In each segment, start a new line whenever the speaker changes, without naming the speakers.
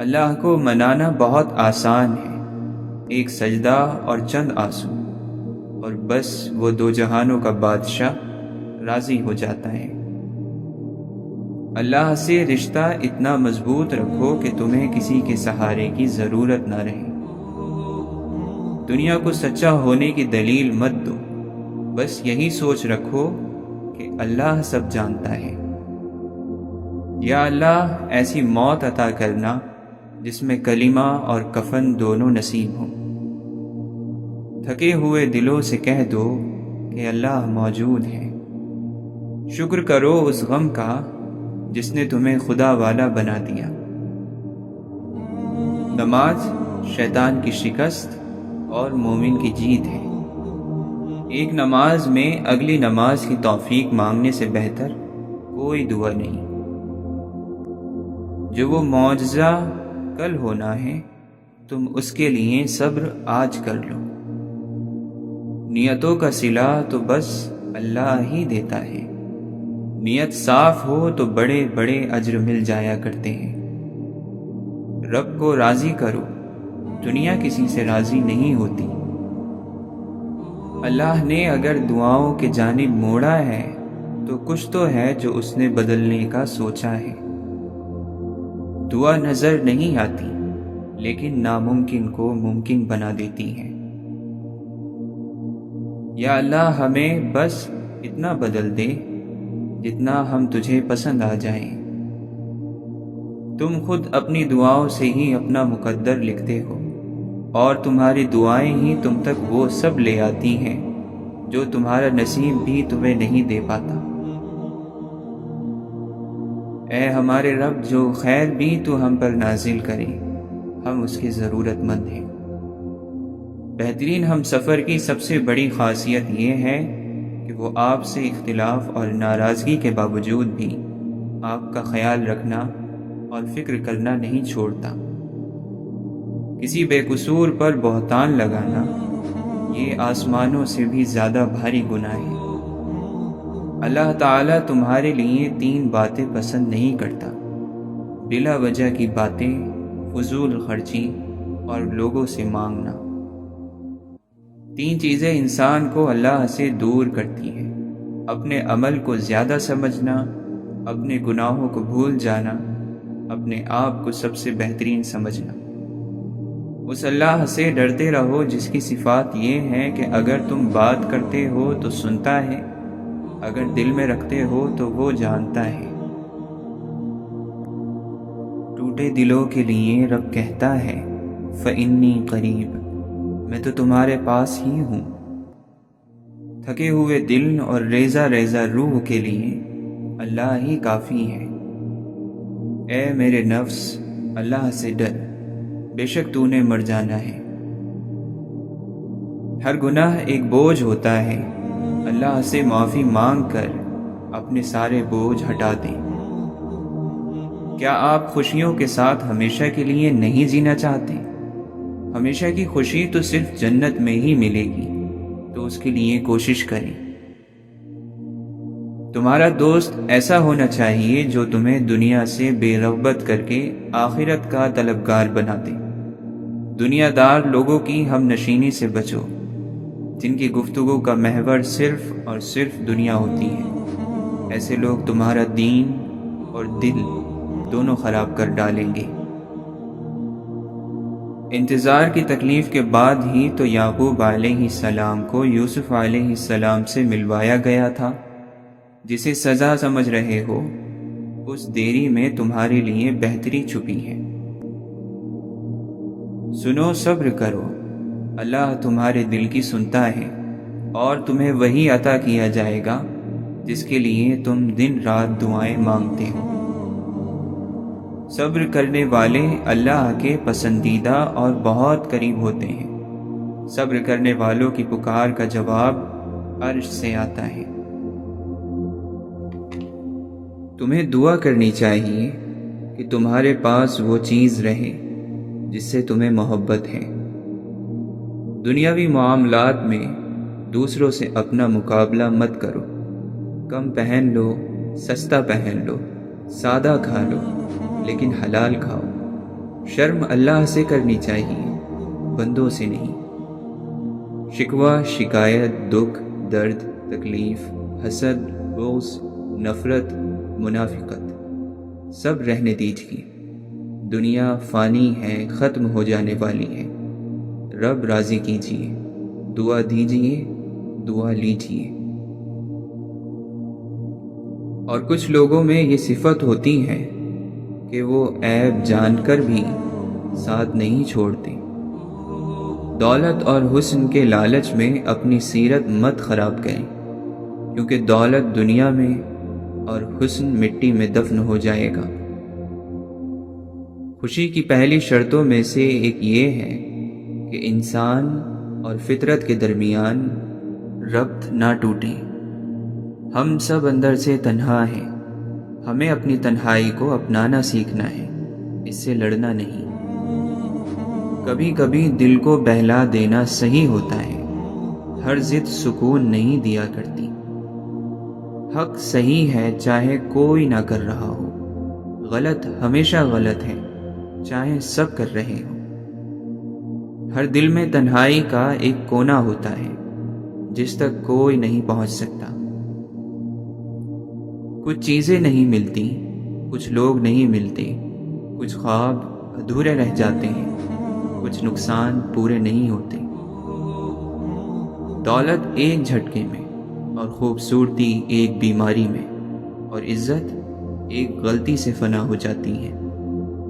اللہ کو منانا بہت آسان ہے، ایک سجدہ اور چند آنسو، اور بس وہ دو جہانوں کا بادشاہ راضی ہو جاتا ہے۔ اللہ سے رشتہ اتنا مضبوط رکھو کہ تمہیں کسی کے سہارے کی ضرورت نہ رہے۔ دنیا کو سچا ہونے کی دلیل مت دو، بس یہی سوچ رکھو کہ اللہ سب جانتا ہے۔ یا اللہ ایسی موت عطا کرنا جس میں کلمہ اور کفن دونوں نصیب ہوں۔ تھکے ہوئے دلوں سے کہہ دو کہ اللہ موجود ہے۔ شکر کرو اس غم کا جس نے تمہیں خدا والا بنا دیا۔ نماز شیطان کی شکست اور مومن کی جیت ہے۔ ایک نماز میں اگلی نماز کی توفیق مانگنے سے بہتر کوئی دعا نہیں۔ جو وہ معجزہ کل ہونا ہے، تم اس کے لیے صبر آج کر لو۔ نیتوں کا صلہ تو بس اللہ ہی دیتا ہے۔ نیت صاف ہو تو بڑے بڑے اجر مل جایا کرتے ہیں۔ رب کو راضی کرو، دنیا کسی سے راضی نہیں ہوتی۔ اللہ نے اگر دعاؤں کے جانب موڑا ہے تو کچھ تو ہے جو اس نے بدلنے کا سوچا ہے۔ دعا نظر نہیں آتی لیکن ناممکن کو ممکن بنا دیتی ہے۔ یا اللہ ہمیں بس اتنا بدل دے جتنا ہم تجھے پسند آ جائیں۔ تم خود اپنی دعاؤں سے ہی اپنا مقدر لکھتے ہو، اور تمہاری دعائیں ہی تم تک وہ سب لے آتی ہیں جو تمہارا نصیب بھی تمہیں نہیں دے پاتا۔ اے ہمارے رب، جو خیر بھی تو ہم پر نازل کرے، ہم اس کے ضرورت مند ہیں۔ بہترین ہم سفر کی سب سے بڑی خاصیت یہ ہے کہ وہ آپ سے اختلاف اور ناراضگی کے باوجود بھی آپ کا خیال رکھنا اور فکر کرنا نہیں چھوڑتا۔ کسی بے قصور پر بہتان لگانا یہ آسمانوں سے بھی زیادہ بھاری گناہ ہے۔ اللہ تعالیٰ تمہارے لیے 3 باتیں پسند نہیں کرتا: بلا وجہ کی باتیں، فضول خرچی اور لوگوں سے مانگنا۔ 3 چیزیں انسان کو اللہ سے دور کرتی ہیں: اپنے عمل کو زیادہ سمجھنا، اپنے گناہوں کو بھول جانا، اپنے آپ کو سب سے بہترین سمجھنا۔ اس اللہ سے ڈرتے رہو جس کی صفات یہ ہے کہ اگر تم بات کرتے ہو تو سنتا ہے، اگر دل میں رکھتے ہو تو وہ جانتا ہے۔ ٹوٹے دلوں کے لیے رب کہتا ہے فَإِنِّي قریب، میں تو تمہارے پاس ہی ہوں۔ تھکے ہوئے دل اور ریزہ ریزہ روح کے لیے اللہ ہی کافی ہے۔ اے میرے نفس، اللہ سے ڈر، بے شک تو نے مر جانا ہے۔ ہر گناہ ایک بوجھ ہوتا ہے، اللہ سے معافی مانگ کر اپنے سارے بوجھ ہٹا دیں۔ کیا آپ خوشیوں کے ساتھ ہمیشہ کے لیے نہیں جینا چاہتے؟ ہمیشہ کی خوشی تو صرف جنت میں ہی ملے گی، تو اس کے لیے کوشش کریں۔ تمہارا دوست ایسا ہونا چاہیے جو تمہیں دنیا سے بے رغبت کر کے آخرت کا طلبگار بنا دے۔ دنیا دار لوگوں کی ہم نشینی سے بچو، جن کی گفتگو کا محور صرف اور صرف دنیا ہوتی ہے۔ ایسے لوگ تمہارا دین اور دل دونوں خراب کر ڈالیں گے۔ انتظار کی تکلیف کے بعد ہی تو یعقوب علیہ السلام کو یوسف علیہ السلام سے ملوایا گیا تھا۔ جسے سزا سمجھ رہے ہو، اس دیری میں تمہارے لیے بہتری چھپی ہے۔ سنو، صبر کرو، اللہ تمہارے دل کی سنتا ہے، اور تمہیں وہی عطا کیا جائے گا جس کے لیے تم دن رات دعائیں مانگتے ہو۔ صبر کرنے والے اللہ کے پسندیدہ اور بہت قریب ہوتے ہیں۔ صبر کرنے والوں کی پکار کا جواب عرش سے آتا ہے۔ تمہیں دعا کرنی چاہیے کہ تمہارے پاس وہ چیز رہے جس سے تمہیں محبت ہے۔ دنیاوی معاملات میں دوسروں سے اپنا مقابلہ مت کرو۔ کم پہن لو، سستا پہن لو، سادہ کھا لو، لیکن حلال کھاؤ۔ شرم اللہ سے کرنی چاہیے، بندوں سے نہیں۔ شکوہ، شکایت، دکھ، درد، تکلیف، حسد، بغض، نفرت، منافقت سب رہنے دیجیے۔ دنیا فانی ہے، ختم ہو جانے والی ہے۔ رب راضی کیجیے، دعا دیجیے، دعا لیجیے۔ اور کچھ لوگوں میں یہ صفت ہوتی ہے کہ وہ عیب جان کر بھی ساتھ نہیں چھوڑتے۔ دولت اور حسن کے لالچ میں اپنی سیرت مت خراب کریں، کیونکہ دولت دنیا میں اور حسن مٹی میں دفن ہو جائے گا۔ خوشی کی پہلی شرطوں میں سے ایک یہ ہے کہ انسان اور فطرت کے درمیان ربط نہ ٹوٹے۔ ہم سب اندر سے تنہا ہیں، ہمیں اپنی تنہائی کو اپنانا سیکھنا ہے، اس سے لڑنا نہیں۔ کبھی کبھی دل کو بہلا دینا صحیح ہوتا ہے، ہر ضد سکون نہیں دیا کرتی۔ حق صحیح ہے چاہے کوئی نہ کر رہا ہو، غلط ہمیشہ غلط ہے چاہے سب کر رہے ہوں۔ ہر دل میں تنہائی کا ایک کونا ہوتا ہے جس تک کوئی نہیں پہنچ سکتا۔ کچھ چیزیں نہیں ملتی، کچھ لوگ نہیں ملتے، کچھ خواب ادھورے رہ جاتے ہیں، کچھ نقصان پورے نہیں ہوتے۔ دولت ایک جھٹکے میں، اور خوبصورتی ایک بیماری میں، اور عزت ایک غلطی سے فنا ہو جاتی ہے۔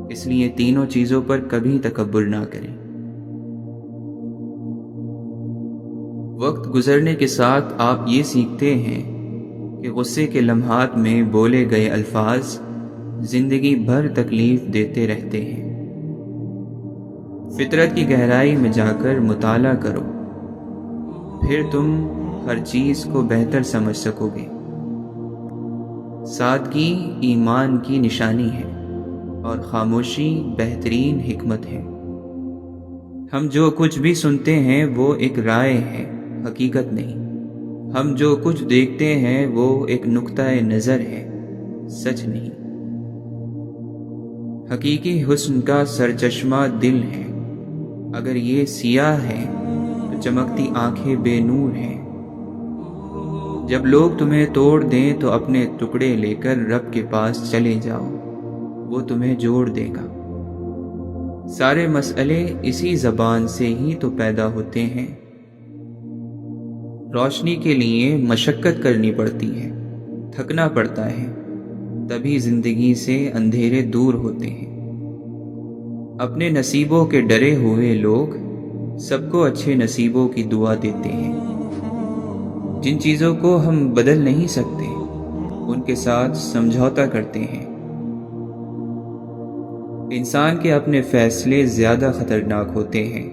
اس لیے تینوں چیزوں پر کبھی تکبر نہ کریں۔ وقت گزرنے کے ساتھ آپ یہ سیکھتے ہیں کہ غصے کے لمحات میں بولے گئے الفاظ زندگی بھر تکلیف دیتے رہتے ہیں۔ فطرت کی گہرائی میں جا کر مطالعہ کرو، پھر تم ہر چیز کو بہتر سمجھ سکو گے۔ سادگی ایمان کی نشانی ہے، اور خاموشی بہترین حکمت ہے۔ ہم جو کچھ بھی سنتے ہیں وہ ایک رائے ہے، حقیقت نہیں۔ ہم جو کچھ دیکھتے ہیں وہ ایک نقطہ نظر ہے، سچ نہیں۔ حقیقی حسن کا سرچشمہ دل ہے، اگر یہ سیاہ ہے تو چمکتی آنکھیں بے نور ہیں۔ جب لوگ تمہیں توڑ دیں تو اپنے ٹکڑے لے کر رب کے پاس چلے جاؤ، وہ تمہیں جوڑ دے گا۔ سارے مسئلے اسی زبان سے ہی تو پیدا ہوتے ہیں۔ روشنی کے لیے مشقت کرنی پڑتی ہے، تھکنا پڑتا ہے، تبھی زندگی سے اندھیرے دور ہوتے ہیں۔ اپنے نصیبوں کے ڈرے ہوئے لوگ سب کو اچھے نصیبوں کی دعا دیتے ہیں۔ جن چیزوں کو ہم بدل نہیں سکتے ان کے ساتھ سمجھوتا کرتے ہیں۔ انسان کے اپنے فیصلے زیادہ خطرناک ہوتے ہیں۔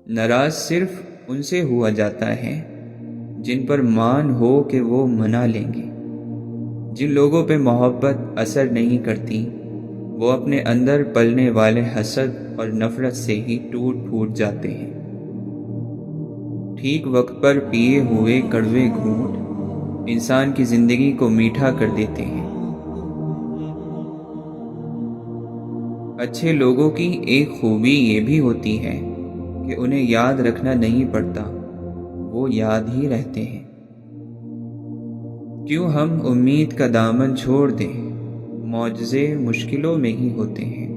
ناراض صرف ان سے ہوا جاتا ہے جن پر مان ہو کہ وہ منا لیں گے۔ جن لوگوں پہ محبت اثر نہیں کرتی وہ اپنے اندر پلنے والے حسد اور نفرت سے ہی ٹوٹ پھوٹ جاتے ہیں۔ ٹھیک وقت پر پیے ہوئے کڑوے گھونٹ انسان کی زندگی کو میٹھا کر دیتے ہیں۔ اچھے لوگوں کی ایک خوبی یہ بھی ہوتی ہے کہ انہیں یاد رکھنا نہیں پڑتا، وہ یاد ہی رہتے ہیں۔ کیوں ہم امید کا دامن چھوڑ دیں، معجزے مشکلوں میں ہی ہوتے ہیں۔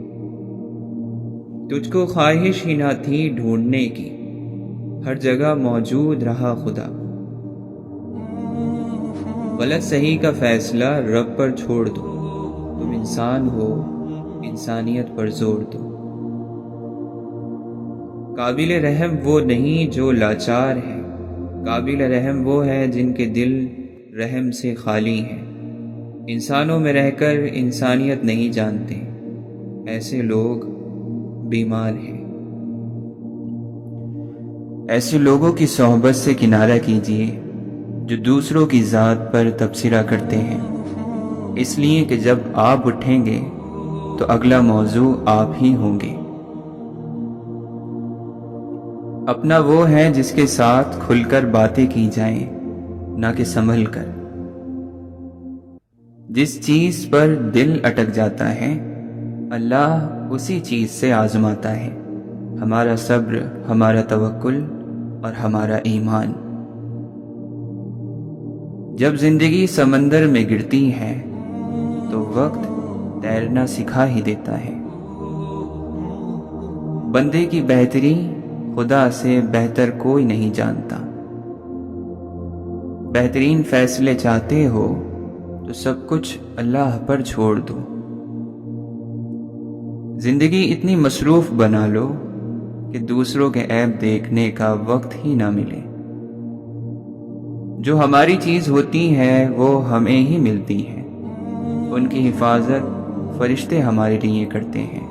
تجھ کو خواہش ہی نہ تھی ڈھونڈنے کی، ہر جگہ موجود رہا خدا۔ غلط صحیح کا فیصلہ رب پر چھوڑ دو، تم انسان ہو، انسانیت پر زور دو۔ قابل رحم وہ نہیں جو لاچار ہے، قابل رحم وہ ہے جن کے دل رحم سے خالی ہیں۔ انسانوں میں رہ کر انسانیت نہیں جانتے، ایسے لوگ بیمار ہیں۔ ایسے لوگوں کی صحبت سے کنارہ کیجیے جو دوسروں کی ذات پر تبصرہ کرتے ہیں، اس لیے کہ جب آپ اٹھیں گے تو اگلا موضوع آپ ہی ہوں گے۔ اپنا وہ ہے جس کے ساتھ کھل کر باتیں کی جائیں، نہ کہ سنبھل کر۔ جس چیز پر دل اٹک جاتا ہے اللہ اسی چیز سے آزماتا ہے، ہمارا صبر، ہمارا توکل اور ہمارا ایمان۔ جب زندگی سمندر میں گرتی ہے تو وقت تیرنا سکھا ہی دیتا ہے۔ بندے کی بہتری خدا سے بہتر کوئی نہیں جانتا۔ بہترین فیصلے چاہتے ہو تو سب کچھ اللہ پر چھوڑ دو۔ زندگی اتنی مصروف بنا لو کہ دوسروں کے عیب دیکھنے کا وقت ہی نہ ملے۔ جو ہماری چیز ہوتی ہے وہ ہمیں ہی ملتی ہے، ان کی حفاظت فرشتے ہمارے لیے کرتے ہیں۔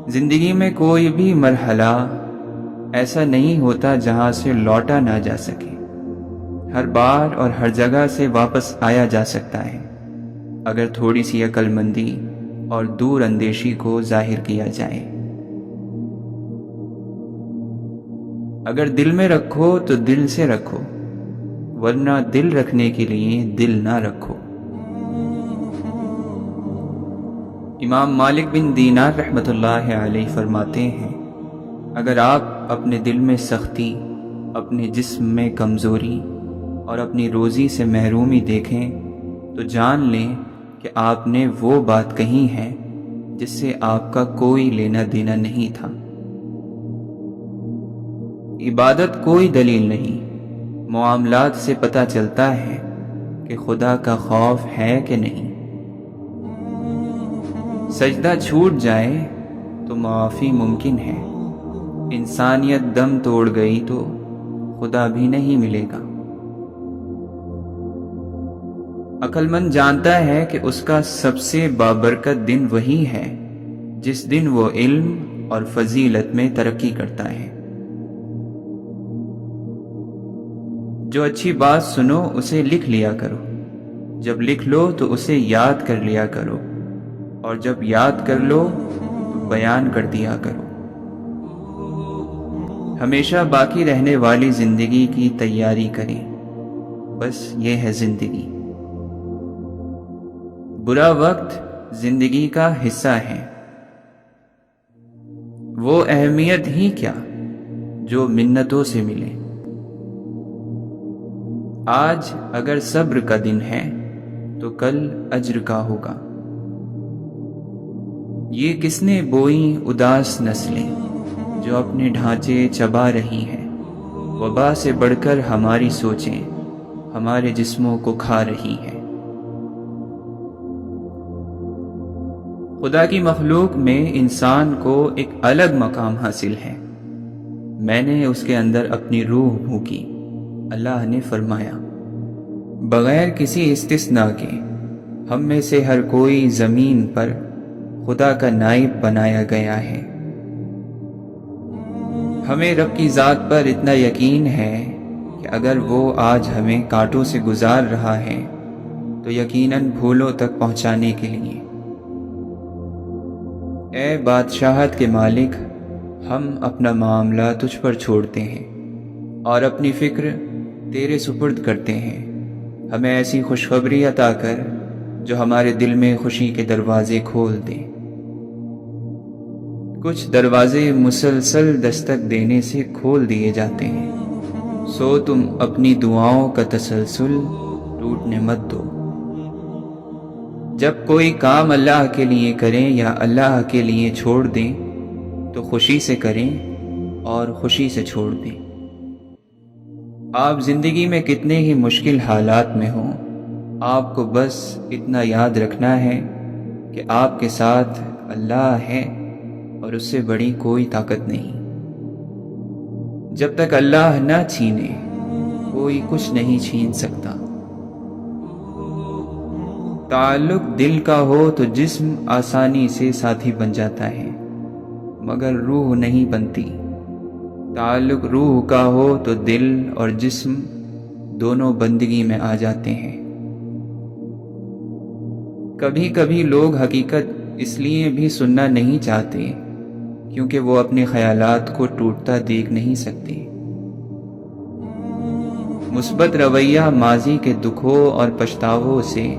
زندگی میں کوئی بھی مرحلہ ایسا نہیں ہوتا جہاں سے لوٹا نہ جا سکے۔ ہر بار اور ہر جگہ سے واپس آیا جا سکتا ہے، اگر تھوڑی سی عقل مندی اور دور اندیشی کو ظاہر کیا جائے۔ اگر دل میں رکھو تو دل سے رکھو، ورنہ دل رکھنے کے لیے دل نہ رکھو۔ امام مالک بن دینار رحمۃ اللہ علیہ فرماتے ہیں، اگر آپ اپنے دل میں سختی، اپنے جسم میں کمزوری اور اپنی روزی سے محرومی دیکھیں تو جان لیں کہ آپ نے وہ بات کہی ہے جس سے آپ کا کوئی لینا دینا نہیں تھا۔ عبادت کوئی دلیل نہیں، معاملات سے پتہ چلتا ہے کہ خدا کا خوف ہے کہ نہیں۔ سجدہ چھوٹ جائے تو معافی ممکن ہے، انسانیت دم توڑ گئی تو خدا بھی نہیں ملے گا۔ عقل مند جانتا ہے کہ اس کا سب سے بابرکت دن وہی ہے جس دن وہ علم اور فضیلت میں ترقی کرتا ہے۔ جو اچھی بات سنو اسے لکھ لیا کرو، جب لکھ لو تو اسے یاد کر لیا کرو، اور جب یاد کر لو تو بیان کر دیا کرو۔ ہمیشہ باقی رہنے والی زندگی کی تیاری کریں، بس یہ ہے زندگی۔ برا وقت زندگی کا حصہ ہے، وہ اہمیت ہی کیا جو منتوں سے ملے۔ آج اگر صبر کا دن ہے تو کل اجر کا ہوگا۔ یہ کس نے بوئی اداس نسلیں جو اپنے ڈھانچے چبا رہی ہیں، وبا سے بڑھ کر ہماری سوچیں ہمارے جسموں کو کھا رہی ہیں۔ خدا کی مخلوق میں انسان کو ایک الگ مقام حاصل ہے۔ میں نے اس کے اندر اپنی روح پھونکی، اللہ نے فرمایا، بغیر کسی استثناء کے ہم میں سے ہر کوئی زمین پر خدا کا نائب بنایا گیا ہے۔ ہمیں رب کی ذات پر اتنا یقین ہے کہ اگر وہ آج ہمیں کانٹوں سے گزار رہا ہے تو یقیناً پھولوں تک پہنچانے کے لیے۔ اے بادشاہت کے مالک، ہم اپنا معاملہ تجھ پر چھوڑتے ہیں اور اپنی فکر تیرے سپرد کرتے ہیں۔ ہمیں ایسی خوشخبری عطا کر جو ہمارے دل میں خوشی کے دروازے کھول دیں۔ کچھ دروازے مسلسل دستک دینے سے کھول دیے جاتے ہیں، سو تم اپنی دعاؤں کا تسلسل ٹوٹنے مت دو۔ جب کوئی کام اللہ کے لیے کریں یا اللہ کے لیے چھوڑ دیں تو خوشی سے کریں اور خوشی سے چھوڑ دیں۔ آپ زندگی میں کتنے ہی مشکل حالات میں ہوں، آپ کو بس اتنا یاد رکھنا ہے کہ آپ کے ساتھ اللہ ہے اور اس سے بڑی کوئی طاقت نہیں۔ جب تک اللہ نہ چھینے کوئی کچھ نہیں چھین سکتا۔ تعلق دل کا ہو تو جسم آسانی سے ساتھی بن جاتا ہے، مگر روح نہیں بنتی۔ تعلق روح کا ہو تو دل اور جسم دونوں بندگی میں آ جاتے ہیں۔ کبھی کبھی لوگ حقیقت اس لیے بھی سننا نہیں چاہتے کیونکہ وہ اپنے خیالات کو ٹوٹتا دیکھ نہیں سکتے۔ مثبت رویہ ماضی کے دکھوں اور پچھتاووں سے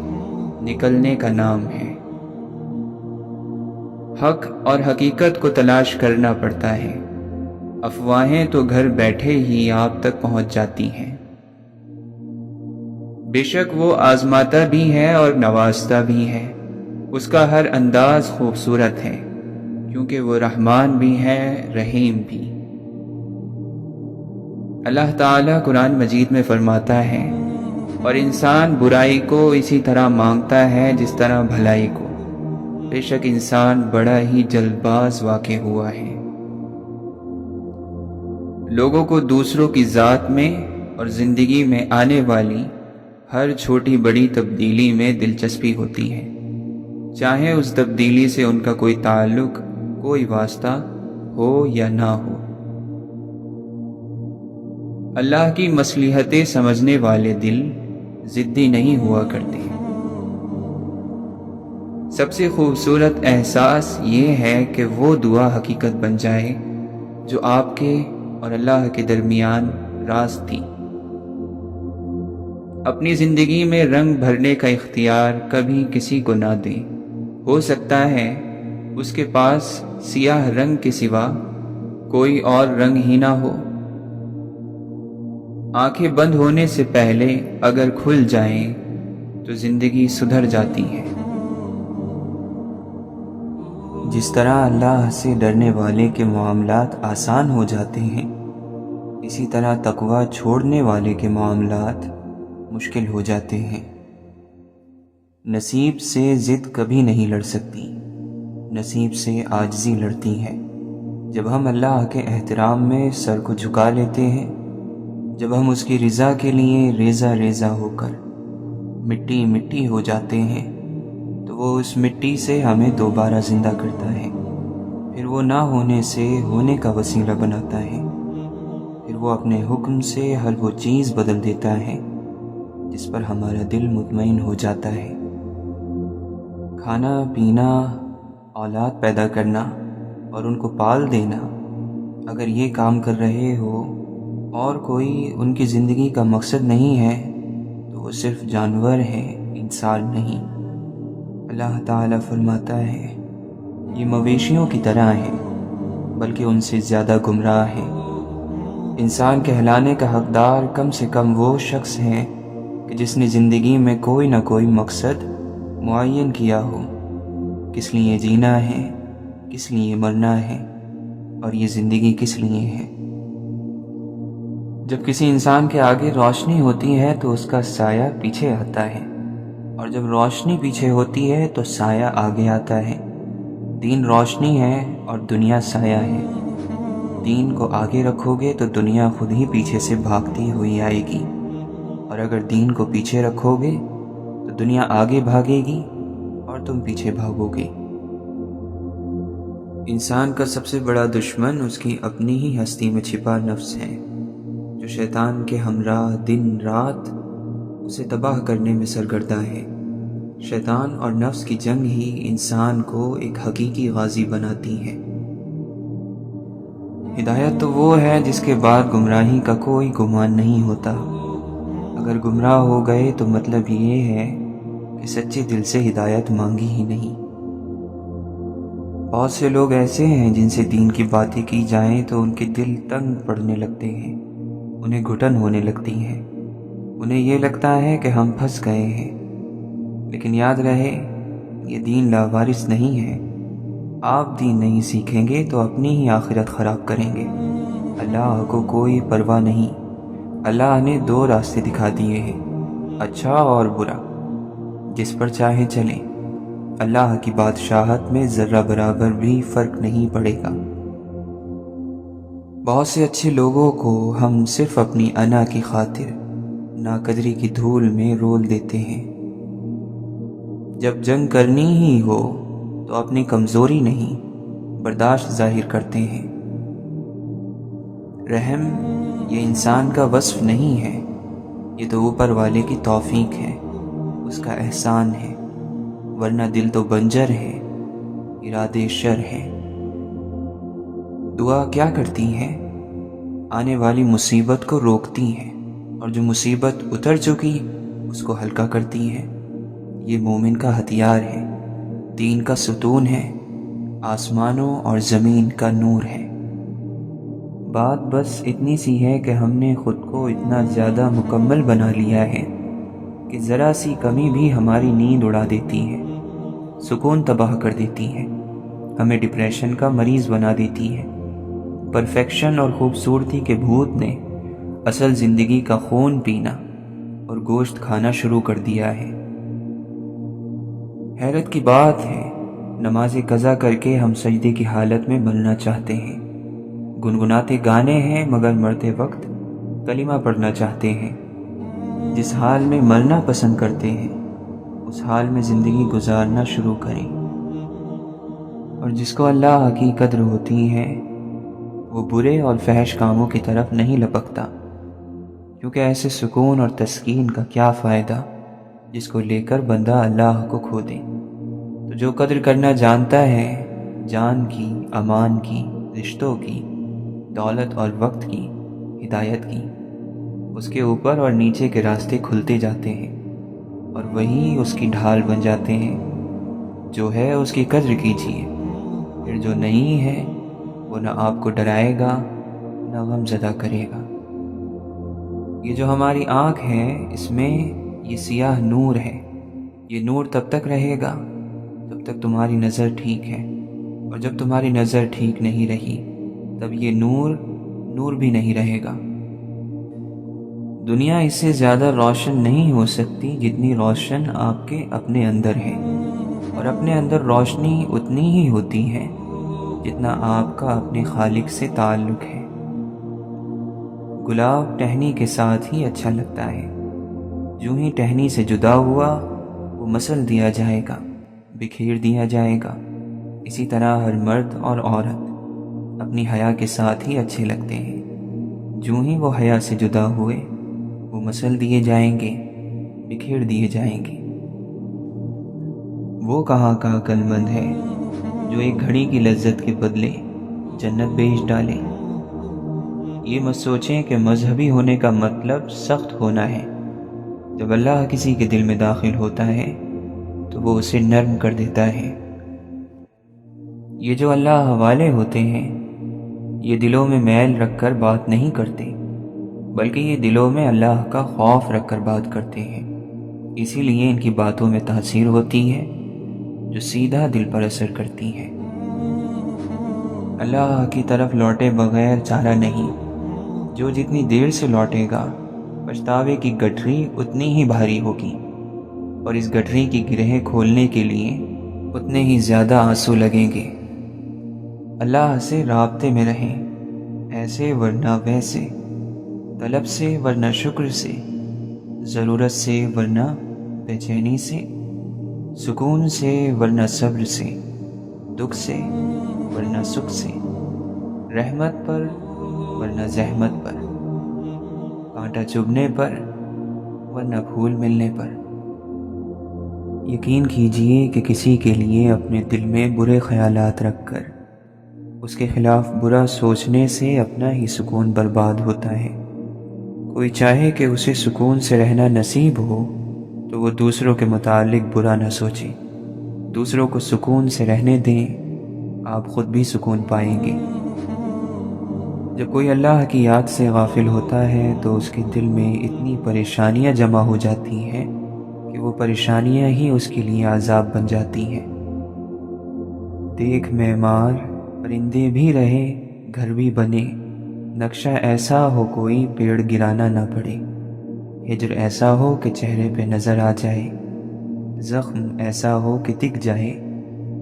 نکلنے کا نام ہے۔ حق اور حقیقت کو تلاش کرنا پڑتا ہے، افواہیں تو گھر بیٹھے ہی آپ تک پہنچ جاتی ہیں۔ بے شک وہ آزماتا بھی ہے اور نوازتا بھی ہے، اس کا ہر انداز خوبصورت ہے، کیونکہ وہ رحمان بھی ہے، رحیم بھی۔ اللہ تعالیٰ قرآن مجید میں فرماتا ہے، اور انسان برائی کو اسی طرح مانگتا ہے جس طرح بھلائی کو، بے شک انسان بڑا ہی جلد باز واقع ہوا ہے۔ لوگوں کو دوسروں کی ذات میں اور زندگی میں آنے والی ہر چھوٹی بڑی تبدیلی میں دلچسپی ہوتی ہے، چاہے اس تبدیلی سے ان کا کوئی تعلق، کوئی واسطہ ہو یا نہ ہو۔ اللہ کی مصلحتیں سمجھنے والے دل ضدی نہیں ہوا کرتے۔ سب سے خوبصورت احساس یہ ہے کہ وہ دعا حقیقت بن جائے جو آپ کے اور اللہ کے درمیان راز تھی۔ اپنی زندگی میں رنگ بھرنے کا اختیار کبھی کسی کو نہ دیں، ہو سکتا ہے اس کے پاس سیاہ رنگ کے سوا کوئی اور رنگ ہی نہ ہو۔ آنکھیں بند ہونے سے پہلے اگر کھل جائیں تو زندگی سدھر جاتی ہے۔ جس طرح اللہ سے ڈرنے والے کے معاملات آسان ہو جاتے ہیں، اسی طرح تقویٰ چھوڑنے والے کے معاملات مشکل ہو جاتے ہیں۔ نصیب سے ضد کبھی نہیں لڑ سکتی، نصیب سے عاجزی لڑتی ہے۔ جب ہم اللہ کے احترام میں سر کو جھکا لیتے ہیں، جب ہم اس کی رضا کے لیے ریزہ ریزہ ہو کر مٹی مٹی ہو جاتے ہیں، تو وہ اس مٹی سے ہمیں دوبارہ زندہ کرتا ہے، پھر وہ نہ ہونے سے ہونے کا وسیلہ بناتا ہے، پھر وہ اپنے حکم سے ہر وہ چیز بدل دیتا ہے جس پر ہمارا دل مطمئن ہو جاتا ہے۔ کھانا پینا، اولاد پیدا کرنا اور ان کو پال دینا، اگر یہ کام کر رہے ہو اور کوئی ان کی زندگی کا مقصد نہیں ہے تو وہ صرف جانور ہے، انسان نہیں۔ اللہ تعالیٰ فرماتا ہے، یہ مویشیوں کی طرح ہیں بلکہ ان سے زیادہ گمراہ ہیں۔ انسان کہلانے کا حقدار کم سے کم وہ شخص ہے کہ جس نے زندگی میں کوئی نہ کوئی مقصد معین کیا ہو، کس لیے جینا ہے، کس لیے مرنا ہے، اور یہ زندگی کس لیے ہے۔ جب کسی انسان کے آگے روشنی ہوتی ہے تو اس کا سایہ پیچھے آتا ہے، اور جب روشنی پیچھے ہوتی ہے تو سایہ آگے آتا ہے۔ دین روشنی ہے اور دنیا سایہ ہے۔ دین کو آگے رکھو گے تو دنیا خود ہی پیچھے سے بھاگتی ہوئی آئے گی، اور اگر دین کو پیچھے رکھو گے تو دنیا آگے بھاگے گی اور تم پیچھے بھاگو گے۔ انسان کا سب سے بڑا دشمن اس کی اپنی ہی ہستی میں چھپا نفس ہے، جو شیطان کے ہمراہ دن رات اسے تباہ کرنے میں سرگردہ ہے۔ شیطان اور نفس کی جنگ ہی انسان کو ایک حقیقی غازی بناتی ہے۔ ہدایت تو وہ ہے جس کے بعد گمراہی کا کوئی گمان نہیں ہوتا۔ اگر گمراہ ہو گئے تو مطلب یہ ہے کہ سچے دل سے ہدایت مانگی ہی نہیں۔ بہت سے لوگ ایسے ہیں جن سے دین کی باتیں کی جائیں تو ان کے دل تنگ پڑنے لگتے ہیں، انہیں گھٹن ہونے لگتی ہے، انہیں یہ لگتا ہے کہ ہم پھنس گئے ہیں۔ لیکن یاد رہے، یہ دین لاوارث نہیں ہے۔ آپ دین نہیں سیکھیں گے تو اپنی ہی آخرت خراب کریں گے۔ اللہ کو کوئی پرواہ نہیں۔ اللہ نے دو راستے دکھا دیے ہیں، اچھا اور برا، جس پر چاہے چلیں۔ اللہ کی بادشاہت میں ذرہ برابر بھی فرق نہیں پڑے گا۔ بہت سے اچھے لوگوں کو ہم صرف اپنی انا کی خاطر ناقدری کی دھول میں رول دیتے ہیں۔ جب جنگ کرنی ہی ہو تو اپنی کمزوری نہیں، برداشت ظاہر کرتے ہیں۔ رحم یہ انسان کا وصف نہیں ہے، یہ تو اوپر والے کی توفیق ہے، اس کا احسان ہے، ورنہ دل تو بنجر ہے، ارادے شر ہے۔ دعا کیا کرتی ہے؟ آنے والی مصیبت کو روکتی ہے، اور جو مصیبت اتر چکی اس کو ہلکا کرتی ہے۔ یہ مومن کا ہتھیار ہے، دین کا ستون ہے۔ آسمانوں اور زمین کا نور ہے۔ بات بس اتنی سی ہے کہ ہم نے خود کو اتنا زیادہ مکمل بنا لیا ہے کہ ذرا سی کمی بھی ہماری نیند اڑا دیتی ہے، سکون تباہ کر دیتی ہے، ہمیں ڈپریشن کا مریض بنا دیتی ہے۔ پرفیکشن اور خوبصورتی کے بھوت نے اصل زندگی کا خون پینا اور گوشت کھانا شروع کر دیا ہے۔ حیرت کی بات ہے، نماز قضا کر کے ہم سجدے کی حالت میں ملنا چاہتے ہیں، گنگناتے گانے ہیں مگر مرتے وقت کلمہ پڑھنا چاہتے ہیں۔ جس حال میں مرنا پسند کرتے ہیں اس حال میں زندگی گزارنا شروع کریں۔ اور جس کو اللہ کی قدر ہوتی ہے وہ برے اور فحش کاموں کی طرف نہیں لپکتا، کیونکہ ایسے سکون اور تسکین کا کیا فائدہ جس کو لے کر بندہ اللہ کو کھو دے۔ تو جو قدر کرنا جانتا ہے جان کی، امان کی، رشتوں کی، دولت اور وقت کی، ہدایت کی، اس کے اوپر اور نیچے کے راستے کھلتے جاتے ہیں اور وہی اس کی ڈھال بن جاتے ہیں۔ جو ہے اس کی قدر کیجیے، پھر جو نہیں ہے وہ نہ آپ کو ڈرائے گا نہ غم زدہ کرے گا۔ یہ جو ہماری آنکھ ہے اس میں یہ سیاہ نور ہے، یہ نور تب تک رہے گا جب تک تمہاری نظر ٹھیک ہے، اور جب تمہاری نظر ٹھیک نہیں رہی تب یہ نور بھی نہیں رہے گا۔ دنیا اس سے زیادہ روشن نہیں ہو سکتی جتنی روشن آپ کے اپنے اندر ہے، اور اپنے اندر روشنی اتنی ہی ہوتی ہے جتنا آپ کا اپنے خالق سے تعلق ہے۔ گلاب ٹہنی کے ساتھ ہی اچھا لگتا ہے، جو ہی ٹہنی سے جدا ہوا وہ مسل دیا جائے گا، بکھیر دیا جائے گا۔ اسی طرح ہر مرد اور عورت اپنی حیا کے ساتھ ہی اچھے لگتے ہیں، جو ہی وہ حیا سے جدا ہوئے وہ مسل دیے جائیں گے، بکھیر دیے جائیں گے۔ وہ کہاں کا عقل مند ہے جو ایک گھڑی کی لذت کے بدلے جنت بیچ ڈالے۔ یہ مت سوچیں کہ مذہبی ہونے کا مطلب سخت ہونا ہے۔ جب اللہ کسی کے دل میں داخل ہوتا ہے تو وہ اسے نرم کر دیتا ہے۔ یہ جو اللہ حوالے ہوتے ہیں یہ دلوں میں میل رکھ کر بات نہیں کرتے، بلکہ یہ دلوں میں اللہ کا خوف رکھ کر بات کرتے ہیں۔ اسی لیے ان کی باتوں میں تاثیر ہوتی ہے جو سیدھا دل پر اثر کرتی ہے۔ اللہ کی طرف لوٹے بغیر چارہ نہیں، جو جتنی دیر سے لوٹے گا پچھتاوے کی گٹھری اتنی ہی بھاری ہوگی، اور اس گٹھری کی گرہیں کھولنے کے لیے اتنے ہی زیادہ آنسو لگیں گے۔ اللہ سے رابطے میں رہیں، ایسے ورنہ ویسے، طلب سے ورنہ شکر سے، ضرورت سے ورنہ بے چینی سے، سکون سے ورنہ صبر سے، دکھ سے ورنہ سکھ سے، رحمت پر ورنہ زحمت پر، کانٹا چبھنے پر ورنہ پھول ملنے پر۔ یقین کیجئے کہ کسی کے لیے اپنے دل میں برے خیالات رکھ کر اس کے خلاف برا سوچنے سے اپنا ہی سکون برباد ہوتا ہے۔ کوئی چاہے کہ اسے سکون سے رہنا نصیب ہو تو وہ دوسروں کے متعلق برا نہ سوچے، دوسروں کو سکون سے رہنے دیں، آپ خود بھی سکون پائیں گے۔ جب کوئی اللہ کی یاد سے غافل ہوتا ہے تو اس کے دل میں اتنی پریشانیاں جمع ہو جاتی ہیں کہ وہ پریشانیاں ہی اس کے لیے عذاب بن جاتی ہیں۔ دیکھ معمار پرندے بھی رہے گھر بھی بنے، نقشہ ایسا ہو کوئی پیڑ گرانا نہ پڑے، ہجر ایسا ہو کہ چہرے پہ نظر آ جائے، زخم ایسا ہو کہ دکھ جائے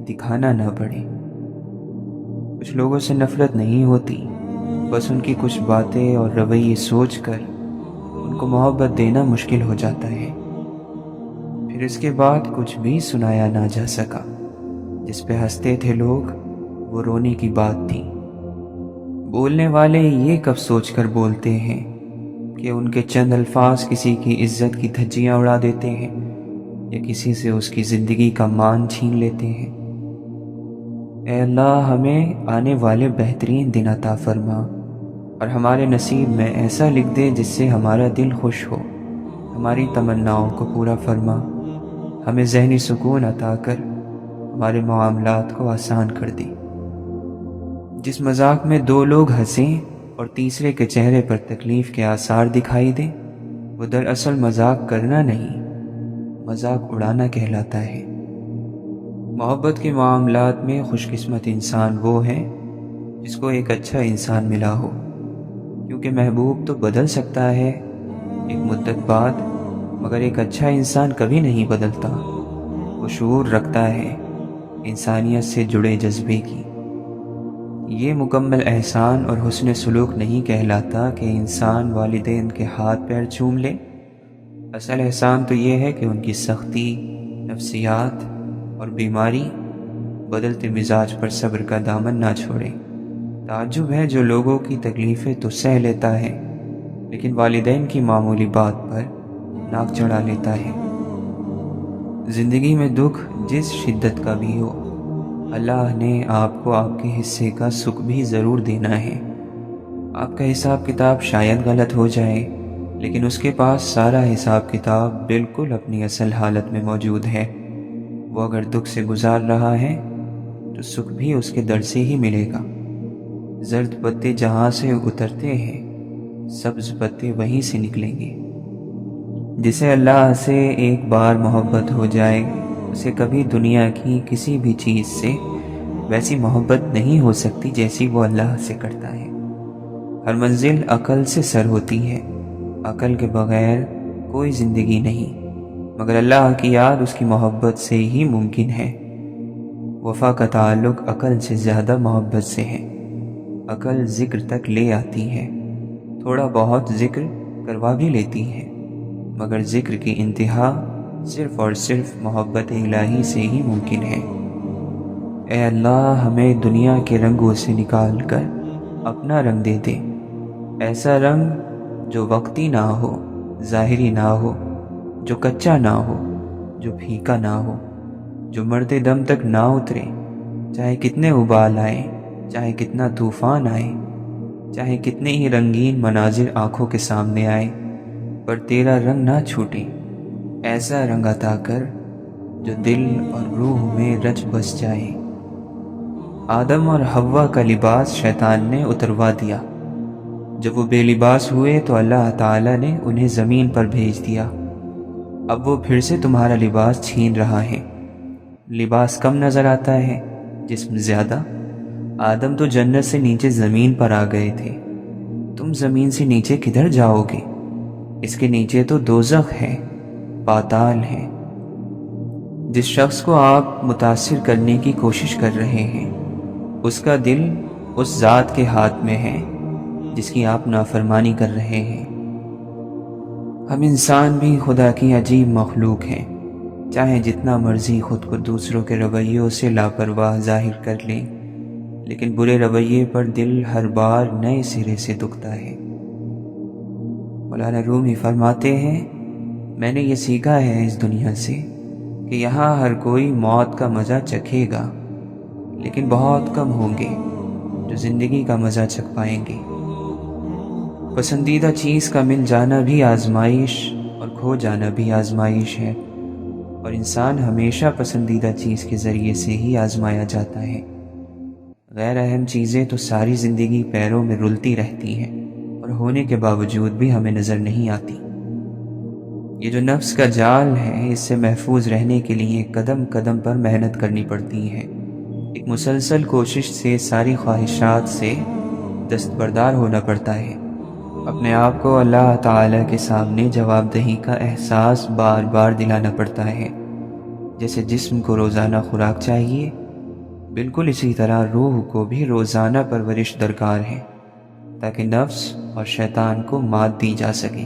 دکھانا نہ پڑے۔ کچھ لوگوں سے نفرت نہیں ہوتی، بس ان کی کچھ باتیں اور رویے سوچ کر ان کو محبت دینا مشکل ہو جاتا ہے۔ پھر اس کے بعد کچھ بھی سنایا نہ جا سکا، جس پہ ہنستے تھے لوگ وہ رونے کی بات تھی۔ بولنے والے یہ کب سوچ کر بولتے ہیں کہ ان کے چند الفاظ کسی کی عزت کی دھجیاں اڑا دیتے ہیں یا کسی سے اس کی زندگی کا مان چھین لیتے ہیں۔ اے اللہ ہمیں آنے والے بہترین دن عطا فرما اور ہمارے نصیب میں ایسا لکھ دے جس سے ہمارا دل خوش ہو، ہماری تمناؤں کو پورا فرما، ہمیں ذہنی سکون عطا کر ہمارے معاملات کو آسان کر دے۔ جس مذاق میں دو لوگ ہنسیں اور تیسرے کے چہرے پر تکلیف کے آثار دکھائی دیں، وہ دراصل مذاق کرنا نہیں، مذاق اڑانا کہلاتا ہے۔ محبت کے معاملات میں خوش قسمت انسان وہ ہے جس کو ایک اچھا انسان ملا ہو، کیونکہ محبوب تو بدل سکتا ہے ایک مدت بعد، مگر ایک اچھا انسان کبھی نہیں بدلتا۔ وہ شعور رکھتا ہے انسانیت سے جڑے جذبے کی۔ یہ مکمل احسان اور حسن سلوک نہیں کہلاتا کہ انسان والدین کے ہاتھ پیر چوم لے۔ اصل احسان تو یہ ہے کہ ان کی سختی، نفسیات اور بیماری، بدلتے مزاج پر صبر کا دامن نہ چھوڑے۔ تعجب ہے جو لوگوں کی تکلیفیں تو سہ لیتا ہے، لیکن والدین کی معمولی بات پر ناک چڑھا لیتا ہے۔ زندگی میں دکھ جس شدت کا بھی ہو، اللہ نے آپ کو آپ کے حصے کا سکھ بھی ضرور دینا ہے۔ آپ کا حساب کتاب شاید غلط ہو جائے، لیکن اس کے پاس سارا حساب کتاب بالکل اپنی اصل حالت میں موجود ہے۔ وہ اگر دکھ سے گزار رہا ہے تو سکھ بھی اس کے در سے ہی ملے گا۔ زرد پتے جہاں سے اترتے ہیں، سبز پتے وہیں سے نکلیں گے۔ جسے اللہ سے ایک بار محبت ہو جائے، اسے کبھی دنیا کی کسی بھی چیز سے ویسی محبت نہیں ہو سکتی جیسی وہ اللہ سے کرتا ہے۔ ہر منزل عقل سے سر ہوتی ہے، عقل کے بغیر کوئی زندگی نہیں، مگر اللہ کی یاد اس کی محبت سے ہی ممکن ہے۔ وفا کا تعلق عقل سے زیادہ محبت سے ہے۔ عقل ذکر تک لے آتی ہے، تھوڑا بہت ذکر کروا بھی لیتی ہے، مگر ذکر کی انتہا صرف اور صرف محبت الہی سے ہی ممکن ہے۔ اے اللہ، ہمیں دنیا کے رنگوں سے نکال کر اپنا رنگ دے دے، ایسا رنگ جو وقتی نہ ہو، ظاہری نہ ہو، جو کچا نہ ہو، جو پھیکا نہ ہو، جو مرتے دم تک نہ اترے، چاہے کتنے ابال آئیں، چاہے کتنا طوفان آئے، چاہے کتنے ہی رنگین مناظر آنکھوں کے سامنے آئے، پر تیرا رنگ نہ چھوٹے۔ ایسا رنگ عطا کر جو دل اور روح میں رچ بس جائے۔ آدم اور حوا کا لباس شیطان نے اتروا دیا۔ جب وہ بے لباس ہوئے تو اللہ تعالیٰ نے انہیں زمین پر بھیج دیا۔ اب وہ پھر سے تمہارا لباس چھین رہا ہے۔ لباس کم نظر آتا ہے، جسم زیادہ۔ آدم تو جنت سے نیچے زمین پر آ گئے تھے، تم زمین سے نیچے کدھر جاؤ گے؟ اس کے نیچے تو دوزخ ہے، پاتال ہے۔ جس شخص کو آپ متاثر کرنے کی کوشش کر رہے ہیں، اس کا دل اس ذات کے ہاتھ میں ہے جس کی آپ نافرمانی کر رہے ہیں۔ ہم انسان بھی خدا کی عجیب مخلوق ہیں، چاہے جتنا مرضی خود کو دوسروں کے رویوں سے لاپرواہ ظاہر کر لیں، لیکن برے رویے پر دل ہر بار نئے سرے سے دکھتا ہے۔ مولانا رومی فرماتے ہیں، میں نے یہ سیکھا ہے اس دنیا سے کہ یہاں ہر کوئی موت کا مزہ چکھے گا، لیکن بہت کم ہوں گے جو زندگی کا مزہ چکھ پائیں گے۔ پسندیدہ چیز کا مل جانا بھی آزمائش اور کھو جانا بھی آزمائش ہے، اور انسان ہمیشہ پسندیدہ چیز کے ذریعے سے ہی آزمایا جاتا ہے۔ غیر اہم چیزیں تو ساری زندگی پیروں میں رلتی رہتی ہیں اور ہونے کے باوجود بھی ہمیں نظر نہیں آتی۔ یہ جو نفس کا جال ہے، اس سے محفوظ رہنے کے لیے قدم قدم پر محنت کرنی پڑتی ہے۔ ایک مسلسل کوشش سے ساری خواہشات سے دستبردار ہونا پڑتا ہے۔ اپنے آپ کو اللہ تعالیٰ کے سامنے جواب دہی کا احساس بار بار دلانا پڑتا ہے۔ جیسے جسم کو روزانہ خوراک چاہیے، بالکل اسی طرح روح کو بھی روزانہ پرورش درکار ہے، تاکہ نفس اور شیطان کو مات دی جا سکے۔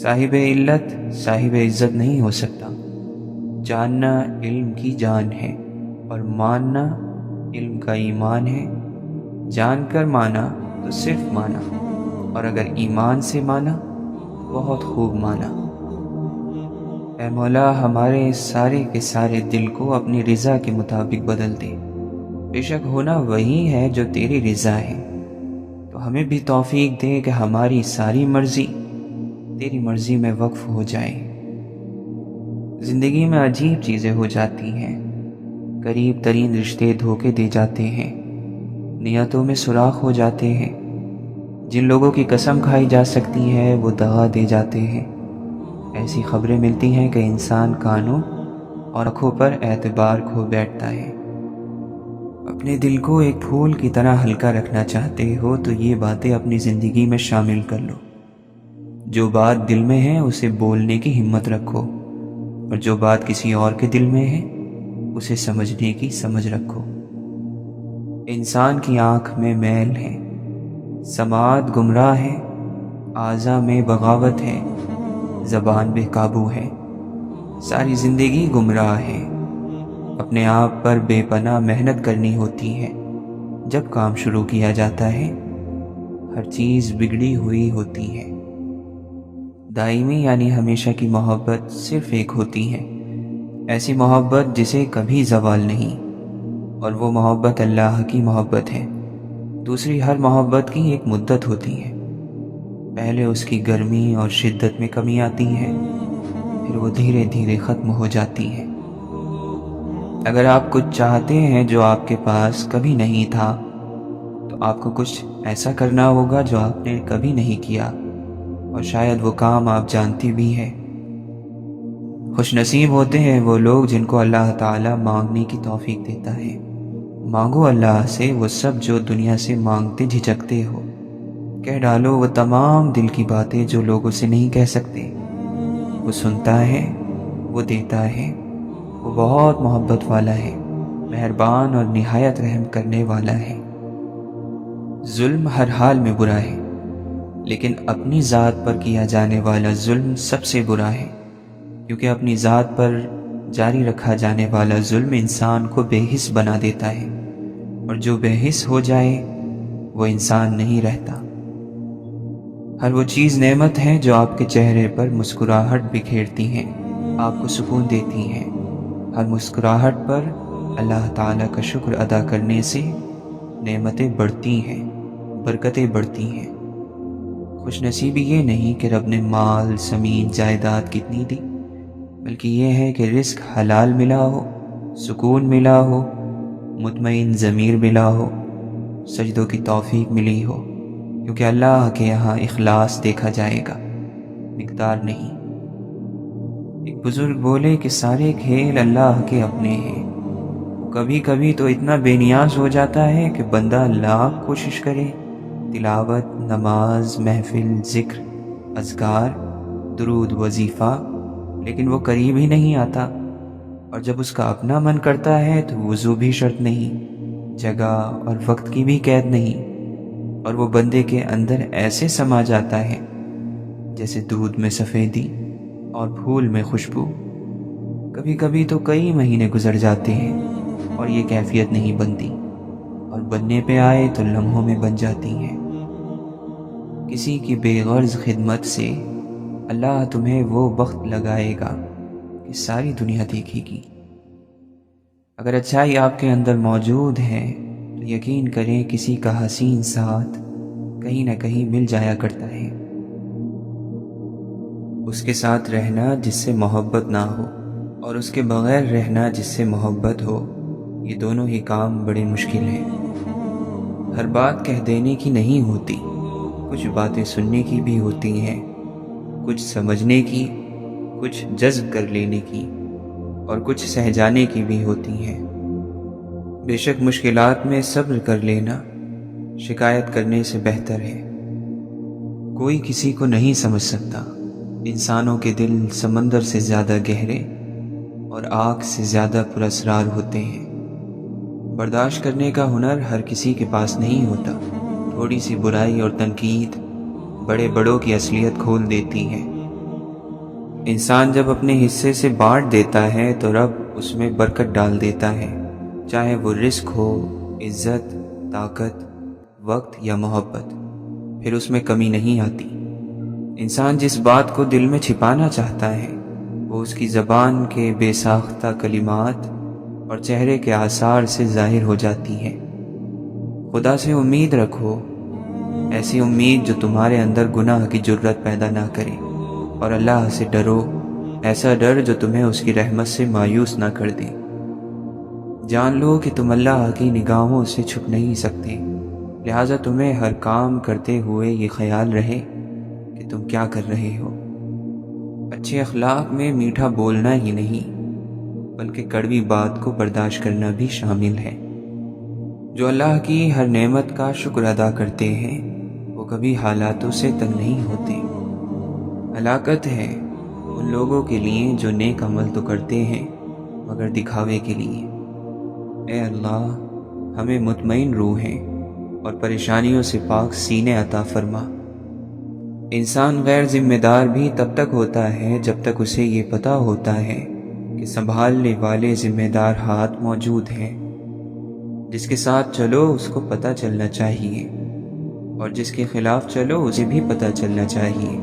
صاحب علت صاحب عزت نہیں ہو سکتا۔ جاننا علم کی جان ہے اور ماننا علم کا ایمان ہے۔ جان کر مانا تو صرف مانا، اور اگر ایمان سے مانا تو بہت خوب مانا۔ اے مولا، ہمارے سارے کے سارے دل کو اپنی رضا کے مطابق بدل دے۔ بے شک ہونا وہی ہے جو تیری رضا ہے، تو ہمیں بھی توفیق دے کہ ہماری ساری مرضی تیری مرضی میں وقف ہو جائے۔ زندگی میں عجیب چیزیں ہو جاتی ہیں، قریب ترین رشتے دھوکے دے جاتے ہیں، نیتوں میں سوراخ ہو جاتے ہیں، جن لوگوں کی قسم کھائی جا سکتی ہے وہ دغا دے جاتے ہیں۔ ایسی خبریں ملتی ہیں کہ انسان کانوں اور آنکھوں پر اعتبار کھو بیٹھتا ہے۔ اپنے دل کو ایک پھول کی طرح ہلکا رکھنا چاہتے ہو تو یہ باتیں اپنی زندگی میں شامل کر لو۔ جو بات دل میں ہے اسے بولنے کی ہمت رکھو، اور جو بات کسی اور کے دل میں ہے اسے سمجھنے کی سمجھ رکھو۔ انسان کی آنکھ میں میل ہے، سماعت گمراہ ہے، اعضاء میں بغاوت ہے، زبان بے قابو ہے، ساری زندگی گمراہ ہے۔ اپنے آپ پر بے پناہ محنت کرنی ہوتی ہے۔ جب کام شروع کیا جاتا ہے ہر چیز بگڑی ہوئی ہوتی ہے۔ دائمی یعنی ہمیشہ کی محبت صرف ایک ہوتی ہے، ایسی محبت جسے کبھی زوال نہیں، اور وہ محبت اللہ کی محبت ہے۔ دوسری ہر محبت کی ایک مدت ہوتی ہے، پہلے اس کی گرمی اور شدت میں کمی آتی ہے، پھر وہ دھیرے دھیرے ختم ہو جاتی ہے۔ اگر آپ کچھ چاہتے ہیں جو آپ کے پاس کبھی نہیں تھا تو آپ کو کچھ ایسا کرنا ہوگا جو آپ نے کبھی نہیں کیا، اور شاید وہ کام آپ جانتی بھی ہیں۔ خوش نصیب ہوتے ہیں وہ لوگ جن کو اللہ تعالیٰ مانگنے کی توفیق دیتا ہے۔ مانگو اللہ سے وہ سب جو دنیا سے مانگتے جھجکتے ہو، کہہ ڈالو وہ تمام دل کی باتیں جو لوگوں سے نہیں کہہ سکتے۔ وہ سنتا ہے، وہ دیتا ہے، وہ بہت محبت والا ہے، مہربان اور نہایت رحم کرنے والا ہے۔ ظلم ہر حال میں برا ہے، لیکن اپنی ذات پر کیا جانے والا ظلم سب سے برا ہے، کیونکہ اپنی ذات پر جاری رکھا جانے والا ظلم انسان کو بے حس بنا دیتا ہے، اور جو بے حس ہو جائے وہ انسان نہیں رہتا۔ ہر وہ چیز نعمت ہے جو آپ کے چہرے پر مسکراہٹ بکھیرتی ہیں، آپ کو سکون دیتی ہیں۔ ہر مسکراہٹ پر اللہ تعالیٰ کا شکر ادا کرنے سے نعمتیں بڑھتی ہیں، برکتیں بڑھتی ہیں۔ خوش نصیبی یہ نہیں کہ رب نے مال، زمین، جائیداد کتنی دی، بلکہ یہ ہے کہ رزق حلال ملا ہو، سکون ملا ہو، مطمئن ضمیر ملا ہو، سجدوں کی توفیق ملی ہو، کیونکہ اللہ کے یہاں اخلاص دیکھا جائے گا، مقدار نہیں۔ ایک بزرگ بولے کہ سارے کھیل اللہ کے اپنے ہیں، کبھی کبھی تو اتنا بے نیاز ہو جاتا ہے کہ بندہ لاکھ کوشش کرے، تلاوت، نماز، محفل، ذکر، اذکار، درود، وظیفہ، لیکن وہ قریب ہی نہیں آتا۔ اور جب اس کا اپنا من کرتا ہے تو وضو بھی شرط نہیں، جگہ اور وقت کی بھی قید نہیں، اور وہ بندے کے اندر ایسے سما جاتا ہے جیسے دودھ میں سفیدی اور پھول میں خوشبو۔ کبھی کبھی تو کئی مہینے گزر جاتے ہیں اور یہ کیفیت نہیں بنتی، اور بننے پہ آئے تو لمحوں میں بن جاتی ہیں۔ کسی کی بے غرض خدمت سے اللہ تمہیں وہ بخت لگائے گا کہ ساری دنیا دیکھے گی۔ اگر اچھائی آپ کے اندر موجود ہے تو یقین کریں کسی کا حسین ساتھ کہیں نہ کہیں مل جایا کرتا ہے۔ اس کے ساتھ رہنا جس سے محبت نہ ہو، اور اس کے بغیر رہنا جس سے محبت ہو، یہ دونوں ہی کام بڑے مشکل ہیں۔ ہر بات کہہ دینے کی نہیں ہوتی، کچھ باتیں سننے کی بھی ہوتی ہیں، کچھ سمجھنے کی، کچھ جذب کر لینے کی، اور کچھ سہ جانے کی بھی ہوتی ہیں۔ بے شک مشکلات میں صبر کر لینا شکایت کرنے سے بہتر ہے۔ کوئی کسی کو نہیں سمجھ سکتا، انسانوں کے دل سمندر سے زیادہ گہرے اور آگ سے زیادہ پراسرار ہوتے ہیں۔ برداشت کرنے کا ہنر ہر کسی کے پاس نہیں ہوتا، تھوڑی سی برائی اور تنقید بڑے بڑوں کی اصلیت کھول دیتی ہے۔ انسان جب اپنے حصے سے بانٹ دیتا ہے تو رب اس میں برکت ڈال دیتا ہے، چاہے وہ رزق ہو، عزت، طاقت، وقت یا محبت، پھر اس میں کمی نہیں آتی۔ انسان جس بات کو دل میں چھپانا چاہتا ہے وہ اس کی زبان کے بے ساختہ کلمات اور چہرے کے آثار سے ظاہر ہو جاتی ہے۔ خدا سے امید رکھو، ایسی امید جو تمہارے اندر گناہ کی جرت پیدا نہ کرے، اور اللہ سے ڈرو، ایسا ڈر جو تمہیں اس کی رحمت سے مایوس نہ کر دے۔ جان لو کہ تم اللہ کی نگاہوں سے چھپ نہیں سکتے، لہٰذا تمہیں ہر کام کرتے ہوئے یہ خیال رہے کہ تم کیا کر رہے ہو۔ اچھے اخلاق میں میٹھا بولنا ہی نہیں بلکہ کڑوی بات کو برداشت کرنا بھی شامل ہے۔ جو اللہ کی ہر نعمت کا شکر ادا کرتے ہیں وہ کبھی حالاتوں سے تنگ نہیں ہوتے۔ ہلاکت ہے ان لوگوں کے لیے جو نیک عمل تو کرتے ہیں مگر دکھاوے کے لیے۔ اے اللہ، ہمیں مطمئن روحیں اور پریشانیوں سے پاک سینے عطا فرما۔ انسان غیر ذمہ دار بھی تب تک ہوتا ہے جب تک اسے یہ پتہ ہوتا ہے کہ سنبھالنے والے ذمہ دار ہاتھ موجود ہیں۔ جس کے ساتھ چلو اس کو پتہ چلنا چاہیے اور جس کے خلاف چلو اسے بھی پتہ چلنا چاہیے۔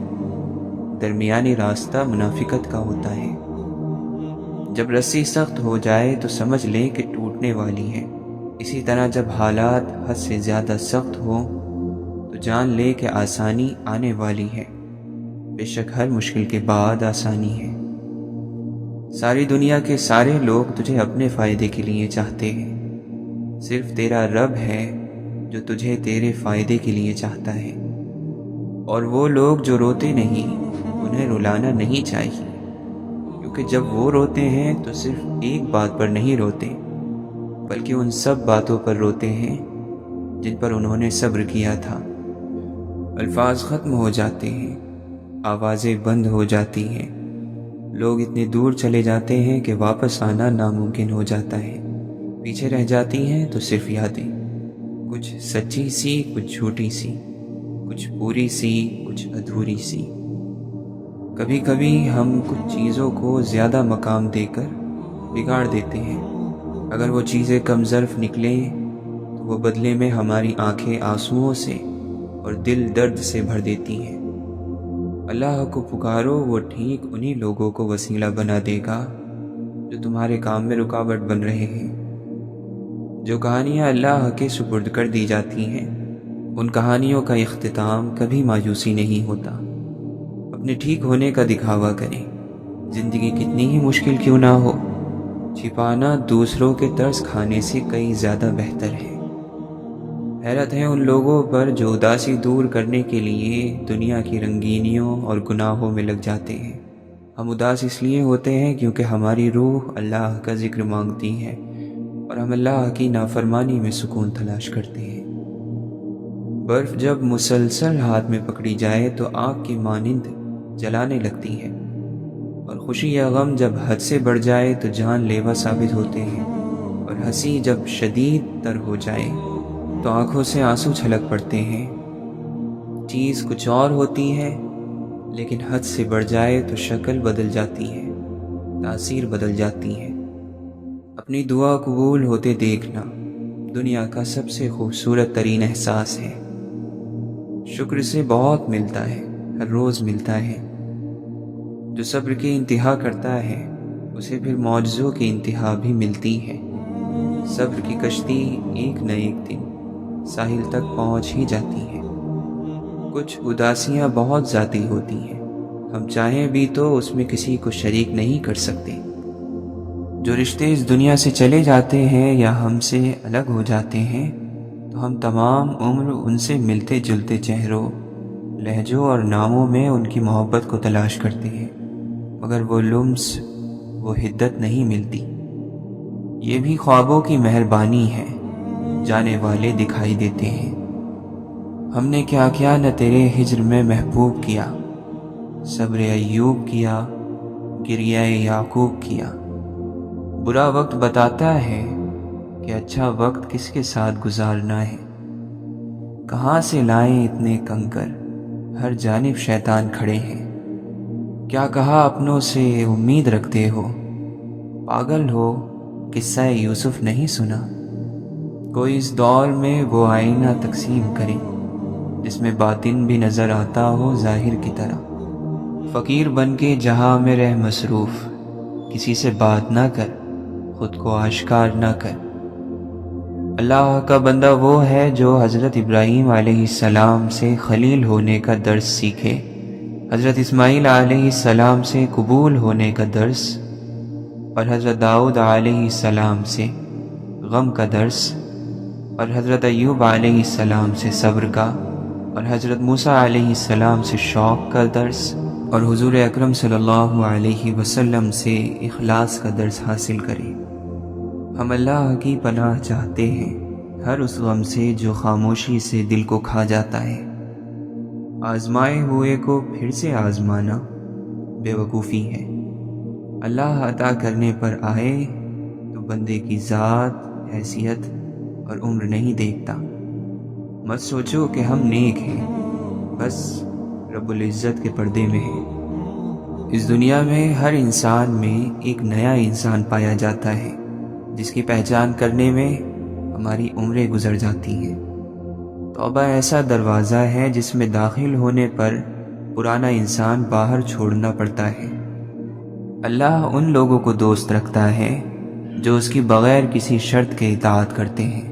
درمیانی راستہ منافقت کا ہوتا ہے۔ جب رسی سخت ہو جائے تو سمجھ لے کہ ٹوٹنے والی ہے، اسی طرح جب حالات حد سے زیادہ سخت ہوں تو جان لے کہ آسانی آنے والی ہے۔ بے شک ہر مشکل کے بعد آسانی ہے۔ ساری دنیا کے سارے لوگ تجھے اپنے فائدے کے لیے چاہتے ہیں، صرف تیرا رب ہے جو تجھے تیرے فائدے کے لیے چاہتا ہے۔ اور وہ لوگ جو روتے نہیں انہیں رلانا نہیں چاہیے، کیونکہ جب وہ روتے ہیں تو صرف ایک بات پر نہیں روتے بلکہ ان سب باتوں پر روتے ہیں جن پر انہوں نے صبر کیا تھا۔ الفاظ ختم ہو جاتے ہیں، آوازیں بند ہو جاتی ہیں، لوگ اتنے دور چلے جاتے ہیں کہ واپس آنا ناممکن ہو جاتا ہے۔ پیچھے رہ جاتی ہیں تو صرف یادیں، کچھ سچی سی کچھ جھوٹی سی، کچھ پوری سی کچھ ادھوری سی۔ کبھی کبھی ہم کچھ چیزوں کو زیادہ مقام دے کر بگاڑ دیتے ہیں۔ اگر وہ چیزیں کم ظرف نکلیں تو وہ بدلے میں ہماری آنکھیں آنسوؤں سے اور دل درد سے بھر دیتی ہیں۔ اللہ کو پکارو، وہ ٹھیک انہی لوگوں کو وسیلہ بنا دے گا جو تمہارے کام میں رکاوٹ بن رہے ہیں۔ جو کہانیاں اللہ کے سپرد کر دی جاتی ہیں ان کہانیوں کا اختتام کبھی مایوسی نہیں ہوتا۔ اپنے ٹھیک ہونے کا دکھاوا کریں، زندگی کتنی ہی مشکل کیوں نہ ہو، چھپانا دوسروں کے طرز کھانے سے کئی زیادہ بہتر ہے۔ حیرت ہے ان لوگوں پر جو اداسی دور کرنے کے لیے دنیا کی رنگینیوں اور گناہوں میں لگ جاتے ہیں۔ ہم اداس اس لیے ہوتے ہیں کیونکہ ہماری روح اللہ کا ذکر مانگتی ہے اور ہم اللہ کی نافرمانی میں سکون تلاش کرتے ہیں۔ برف جب مسلسل ہاتھ میں پکڑی جائے تو آگ کی مانند جلانے لگتی ہے، اور خوشی یا غم جب حد سے بڑھ جائے تو جان لیوا ثابت ہوتے ہیں، اور ہنسی جب شدید تر ہو جائے تو آنکھوں سے آنسو چھلک پڑتے ہیں۔ چیز کچھ اور ہوتی ہے لیکن حد سے بڑھ جائے تو شکل بدل جاتی ہے، تاثیر بدل جاتی ہے۔ اپنی دعا قبول ہوتے دیکھنا دنیا کا سب سے خوبصورت ترین احساس ہے۔ شکر سے بہت ملتا ہے، ہر روز ملتا ہے۔ جو صبر کی انتہا کرتا ہے اسے پھر معجزوں کی انتہا بھی ملتی ہے۔ صبر کی کشتی ایک نہ ایک دن ساحل تک پہنچ ہی جاتی ہے۔ کچھ اداسیاں بہت ذاتی ہوتی ہیں، ہم چاہیں بھی تو اس میں کسی کو شریک نہیں کر سکتے۔ جو رشتے اس دنیا سے چلے جاتے ہیں یا ہم سے الگ ہو جاتے ہیں تو ہم تمام عمر ان سے ملتے جلتے چہروں، لہجوں اور ناموں میں ان کی محبت کو تلاش کرتے ہیں، مگر وہ لمس، وہ حدت نہیں ملتی۔ یہ بھی خوابوں کی مہربانی ہے، جانے والے دکھائی دیتے ہیں۔ ہم نے کیا کیا نہ تیرے ہجر میں محبوب کیا، صبر ایوب کیا، گریہ یعقوب کیا۔ برا وقت بتاتا ہے کہ اچھا وقت کس کے ساتھ گزارنا ہے۔ کہاں سے لائیں اتنے کنکر، ہر جانب شیطان کھڑے ہیں۔ کیا کہا اپنوں سے امید رکھتے ہو، پاگل ہو قصہ یوسف نہیں سنا۔ کوئی اس دور میں وہ آئینہ تقسیم کرے جس میں باطن بھی نظر آتا ہو ظاہر کی طرح۔ فقیر بن کے جہاں میں رہ مصروف، کسی سے بات نہ کر، خود کو آشکار نہ کر۔ اللہ کا بندہ وہ ہے جو حضرت ابراہیم علیہ السلام سے خلیل ہونے کا درس سیکھے، حضرت اسماعیل علیہ السلام سے قبول ہونے کا درس، اور حضرت داؤد علیہ السلام سے غم کا درس، اور حضرت ایوب علیہ السلام سے صبر کا، اور حضرت موسیٰ علیہ السلام سے شوق کا درس، اور حضور اکرم صلی اللہ علیہ وسلم سے اخلاص کا درس حاصل کریں۔ ہم اللہ کی پناہ چاہتے ہیں ہر اس غم سے جو خاموشی سے دل کو کھا جاتا ہے۔ آزمائے ہوئے کو پھر سے آزمانا بے وقوفی ہے۔ اللہ عطا کرنے پر آئے تو بندے کی ذات، حیثیت اور عمر نہیں دیکھتا۔ مت سوچو کہ ہم نیک ہیں، بس رب العزت کے پردے میں ہیں۔ اس دنیا میں ہر انسان میں ایک نیا انسان پایا جاتا ہے جس کی پہچان کرنے میں ہماری عمریں گزر جاتی ہیں۔ توبہ ایسا دروازہ ہے جس میں داخل ہونے پر پرانا انسان باہر چھوڑنا پڑتا ہے۔ اللہ ان لوگوں کو دوست رکھتا ہے جو اس کی بغیر کسی شرط کے اطاعت کرتے ہیں۔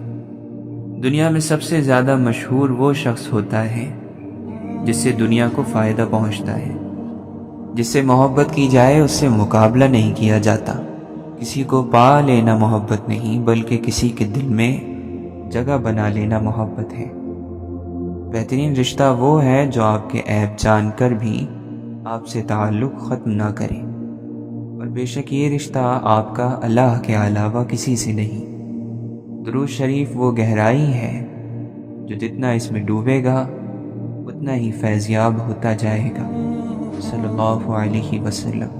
دنیا میں سب سے زیادہ مشہور وہ شخص ہوتا ہے جس سے دنیا کو فائدہ پہنچتا ہے، جس سے محبت کی جائے اس سے مقابلہ نہیں کیا جاتا۔ کسی کو پا لینا محبت نہیں بلکہ کسی کے دل میں جگہ بنا لینا محبت ہے۔ بہترین رشتہ وہ ہے جو آپ کے عیب جان کر بھی آپ سے تعلق ختم نہ کرے، اور بے شک یہ رشتہ آپ کا اللہ کے علاوہ کسی سے نہیں۔ درود شریف وہ گہرائی ہے جو جتنا اس میں ڈوبے گا اتنا ہی فیضیاب ہوتا جائے گا۔ صلی اللہ علیہ وسلم۔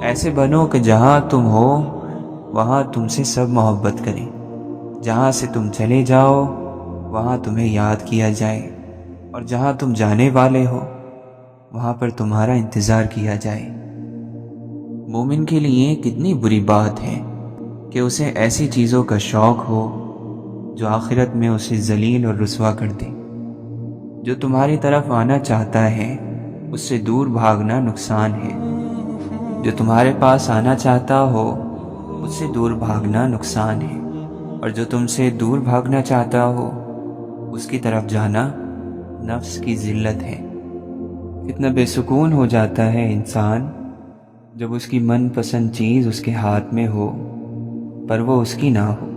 ایسے بنو کہ جہاں تم ہو وہاں تم سے سب محبت کریں، جہاں سے تم چلے جاؤ وہاں تمہیں یاد کیا جائے، اور جہاں تم جانے والے ہو وہاں پر تمہارا انتظار کیا جائے۔ مومن کے لیے کتنی بری بات ہے کہ اسے ایسی چیزوں کا شوق ہو جو آخرت میں اسے ذلیل اور رسوا کر دے۔ جو تمہاری طرف آنا چاہتا ہے اس سے دور بھاگنا نقصان ہے، جو تمہارے پاس آنا چاہتا ہو اس سے دور بھاگنا نقصان ہے، اور جو تم سے دور بھاگنا چاہتا ہو اس کی طرف جانا نفس کی ذلت ہے۔ کتنا بے سکون ہو جاتا ہے انسان جب اس کی من پسند چیز اس کے ہاتھ میں ہو پر وہ اس کی نہ ہو۔